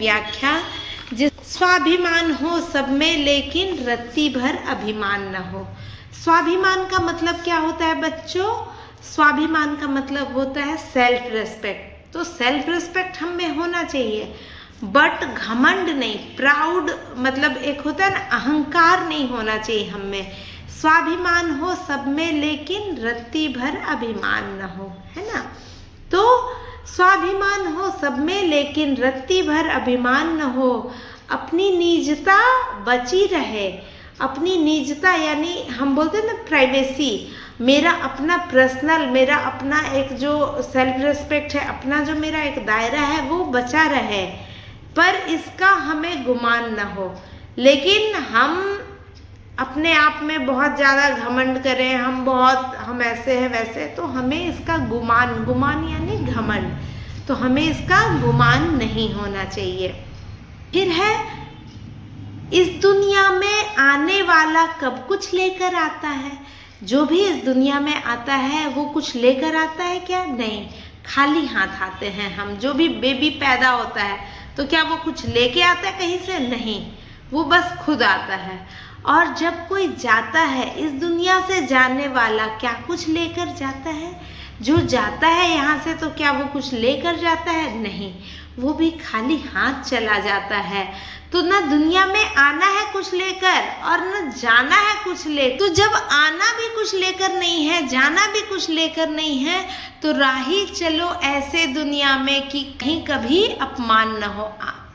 व्याख्या। जिस स्वाभिमान हो सब में लेकिन रत्ती भर अभिमान न हो। स्वाभिमान का मतलब क्या होता है बच्चों? स्वाभिमान का मतलब होता है सेल्फ रेस्पेक्ट। तो सेल्फ रेस्पेक्ट हम में होना चाहिए, बट घमंड नहीं, प्राउड मतलब एक होता है ना, अहंकार नहीं होना चाहिए हम में। स्वाभिमान हो सब में लेकिन रत्ती भर अभिमान न हो, है ना। तो स्वाभिमान हो सब में लेकिन रत्ती भर अभिमान न हो। अपनी निजता बची रहे। अपनी निजता यानी हम बोलते हैं ना प्राइवेसी, मेरा अपना पर्सनल, मेरा अपना एक जो सेल्फ रिस्पेक्ट है, अपना जो मेरा एक दायरा है वो बचा रहे, पर इसका हमें गुमान न हो। लेकिन हम अपने आप में बहुत ज़्यादा घमंड करें, हम ऐसे हैं वैसे, तो हमें इसका गुमान यानी घमंड, तो हमें इसका गुमान नहीं होना चाहिए। फिर है, इस दुनिया में आने वाला कब कुछ लेकर आता है। जो भी इस दुनिया में आता है वो कुछ लेकर आता है क्या? नहीं, खाली हाथ आते हैं हम। जो भी बेबी पैदा होता है तो क्या वो कुछ लेके आता है कहीं से? नहीं, वो बस खुद आता है। और जब कोई जाता है इस दुनिया से, जाने वाला क्या कुछ लेकर जाता है? जो जाता है यहाँ से तो क्या वो कुछ लेकर जाता है? नहीं, वो भी खाली हाथ चला जाता है। तो ना दुनिया में आना है कुछ लेकर और न जाना है कुछ ले। तो जब आना भी कुछ लेकर नहीं है, जाना भी कुछ लेकर नहीं है, तो राही चलो ऐसे दुनिया में कि कहीं कभी अपमान न हो।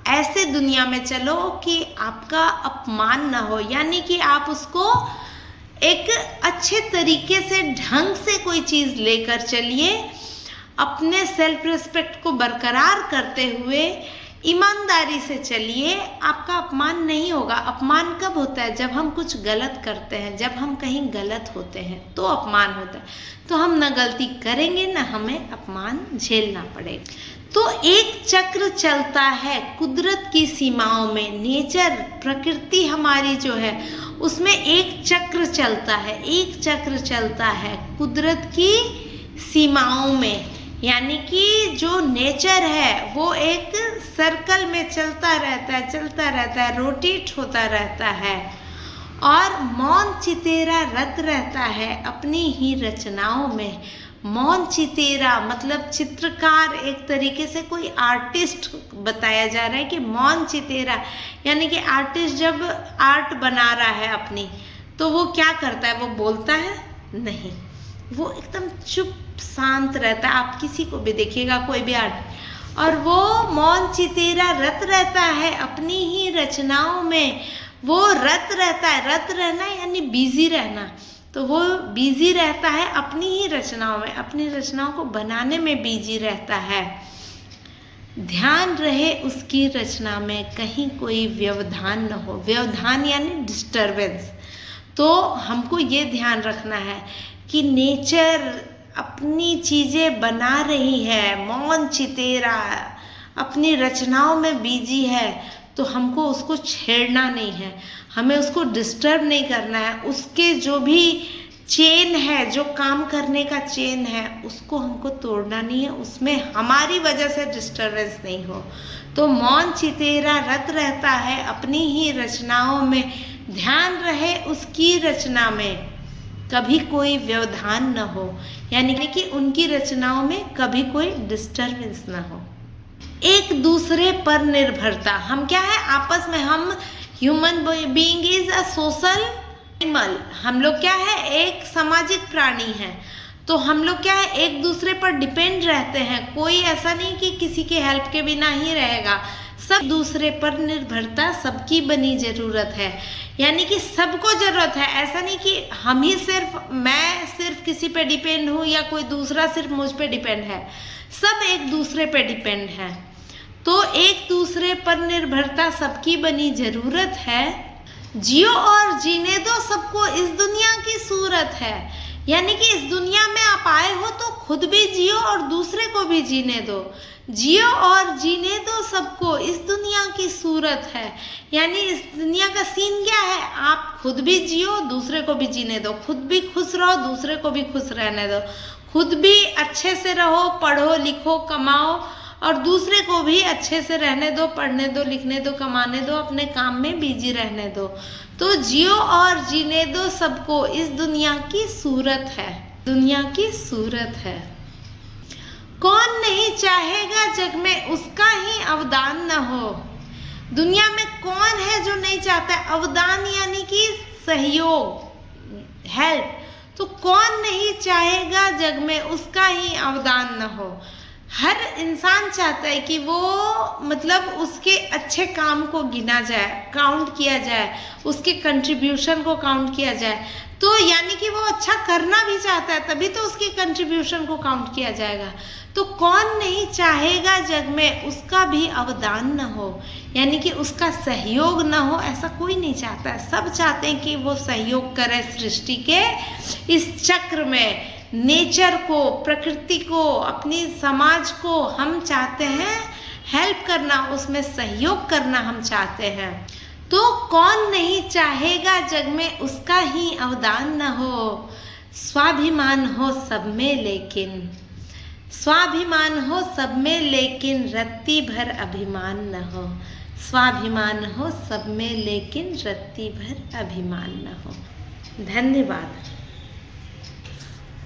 ऐसे दुनिया में चलो कि आपका अपमान न हो, यानी कि आप उसको एक अच्छे तरीके से, ढंग से कोई चीज़ लेकर चलिए, अपने सेल्फ रिस्पेक्ट को बरकरार करते हुए ईमानदारी से चलिए, आपका अपमान नहीं होगा। अपमान कब होता है? जब हम कुछ गलत करते हैं, जब हम कहीं गलत होते हैं तो अपमान होता है। तो हम न गलती करेंगे न हमें अपमान झेलना पड़ेगा। तो एक चक्र चलता है कुदरत की सीमाओं में। नेचर, प्रकृति हमारी जो है उसमें एक चक्र चलता है, एक चक्र चलता है कुदरत की सीमाओं में। यानी कि जो नेचर है वो एक सर्कल में चलता रहता है, रोटेट होता रहता है, और मौन चितेरा रत रहता है अपनी ही रचनाओं में। मौन चितेरा मतलब चित्रकार, एक तरीके से कोई आर्टिस्ट बताया जा रहा है कि मौन चितेरा, यानी कि आर्टिस्ट जब आर्ट बना रहा है अपनी, तो वो क्या करता है? वो बोलता है नहीं, वो एकदम चुप शांत रहता है। आप किसी को भी देखिएगा, कोई भी आर्ट, और वो मौन चितेरा रत रहता है अपनी ही रचनाओं में। वो रत रहता है, रत रहना यानी बिजी रहना, तो वो बिजी रहता है अपनी ही रचनाओं में, अपनी रचनाओं को बनाने में बिजी रहता है। ध्यान रहे उसकी रचना में, कहीं कोई व्यवधान न हो। व्यवधान यानी डिस्टरबेंस। तो हमको ये ध्यान रखना है कि नेचर अपनी चीज़ें बना रही है, मौन चितेरा अपनी रचनाओं में बिजी है, तो हमको उसको छेड़ना नहीं है, हमें उसको डिस्टर्ब नहीं करना है। उसके जो भी चेन है, जो काम करने का चेन है, उसको हमको तोड़ना नहीं है, उसमें हमारी वजह से डिस्टर्बेंस नहीं हो। तो मौन चितेरा रत रहता है अपनी ही रचनाओं में। ध्यान रहे उसकी रचना में, कभी कोई व्यवधान न हो, यानी कि उनकी रचनाओं में कभी कोई डिस्टर्बेंस न हो। एक दूसरे पर निर्भरता। हम क्या है आपस में, हम human being is a social animal. हम लोग क्या है, एक सामाजिक प्राणी हैं। तो हम लोग क्या है, एक दूसरे पर डिपेंड रहते हैं। कोई ऐसा नहीं कि किसी के हेल्प के बिना ही रहेगा। सब दूसरे पर निर्भरता सबकी बनी जरूरत है, यानी कि सबको जरूरत है। ऐसा नहीं कि हम ही मैं सिर्फ किसी पे डिपेंड हूँ या कोई दूसरा सिर्फ मुझ पे डिपेंड है। सब एक दूसरे पे डिपेंड है। तो एक दूसरे पर निर्भरता सबकी बनी जरूरत है। जियो और जीने दो सबको, इस दुनिया की सूरत है। यानी कि इस दुनिया में आप आए हो तो खुद भी जियो और दूसरे को भी जीने दो। जियो और जीने दो सबको, इस दुनिया की सूरत है। यानी इस दुनिया का सीन क्या है, आप खुद भी जियो, दूसरे को भी जीने दो। खुद भी खुश रहो, दूसरे को भी खुश रहने दो। खुद भी अच्छे से रहो, पढ़ो लिखो, कमाओ, और दूसरे को भी अच्छे से रहने दो, पढ़ने दो, लिखने दो, कमाने दो, अपने काम में बिजी रहने दो। तो जियो और जीने दो सबको, इस दुनिया की सूरत है, दुनिया की सूरत है। कौन नहीं चाहेगा जग में उसका ही अवदान न हो। दुनिया में कौन है जो नहीं चाहता है अवदान, यानी कि सहयोग, हेल्प। तो कौन नहीं चाहेगा जग में उसका ही अवदान न हो। हर इंसान चाहता है कि वो मतलब उसके अच्छे काम को गिना जाए, काउंट किया जाए, उसके कंट्रीब्यूशन को काउंट किया जाए। तो यानी कि वो अच्छा करना भी चाहता है, तभी तो उसके कंट्रीब्यूशन को काउंट किया जाएगा। तो कौन नहीं चाहेगा जग में उसका भी अवदान न हो, यानी कि उसका सहयोग न हो, ऐसा कोई नहीं चाहता है। सब चाहते हैं कि वो सहयोग करे सृष्टि के इस चक्र में, नेचर को, प्रकृति को, अपनी समाज को हम चाहते हैं हेल्प करना, उसमें सहयोग करना हम चाहते हैं। तो कौन नहीं चाहेगा जग में उसका ही अवदान न हो। स्वाभिमान हो सब में लेकिन, स्वाभिमान हो सब में लेकिन रत्ती भर अभिमान न हो। स्वाभिमान हो सब में लेकिन रत्ती भर अभिमान न हो। धन्यवाद।